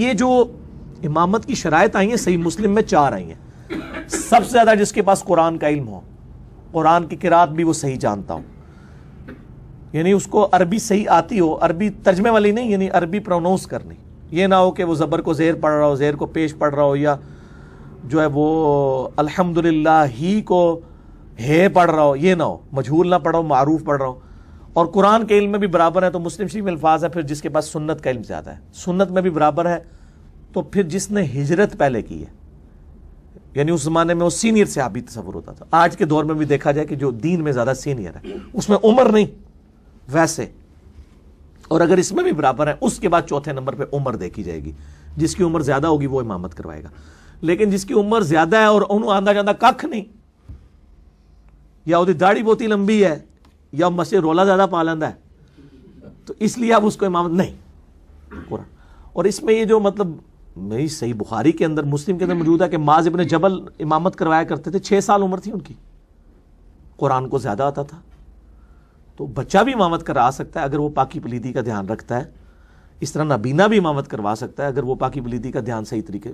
یہ جو امامت کی شرائط آئی ہیں صحیح مسلم میں 4 آئی ہیں. سب سے زیادہ جس کے پاس قرآن کا علم ہو, قرآن کی قرات بھی وہ صحیح جانتا ہوں, یعنی اس کو عربی صحیح آتی ہو, عربی ترجمے والی نہیں, یعنی عربی پروناؤنس کرنی, یہ نہ ہو کہ وہ زبر کو زیر پڑھ رہا ہو, زیر کو پیش پڑھ رہا ہو, یا جو ہے وہ الحمدللہ ہی کو ہے پڑھ رہا ہو, یہ نہ ہو, مجہول نہ پڑھ رہا ہو, معروف پڑھ رہا ہو. اور قرآن کے علم میں بھی برابر ہے تو مسلم شریف میں الفاظ ہے پھر جس کے پاس سنت کا علم زیادہ ہے, سنت میں بھی برابر ہے تو پھر جس نے ہجرت پہلے کی ہے, یعنی اس زمانے میں وہ سینئر صحابی تصور ہوتا تھا. آج کے دور میں بھی دیکھا جائے کہ جو دین میں زیادہ سینئر ہے اس میں عمر نہیں ویسے, اور اگر اس میں بھی برابر ہے اس کے بعد چوتھے نمبر پہ عمر دیکھی جائے گی. جس کی عمر زیادہ ہوگی وہ امامت کروائے گا, لیکن جس کی عمر زیادہ ہے اور انہوں آندہ جاندہ ککھ نہیں, یا وہ داڑھی بہت ہی لمبی ہے, یا مسجد رولا زیادہ پالندہ ہے, تو اس لیے اب اس کو امامت نہیں قرآن. اور اس میں یہ جو مطلب میری صحیح بخاری کے اندر, مسلم کے اندر موجود ہے کہ معاذ ابن جبل امامت کروایا کرتے تھے, 6 سال عمر تھی ان کی, قرآن کو زیادہ آتا تھا. تو بچہ بھی امامت کرا سکتا ہے اگر وہ پاکی پلیدی کا دھیان رکھتا ہے, اس طرح نابینا بھی امامت کروا سکتا ہے اگر وہ پاکی پلیدی کا دھیان صحیح طریقے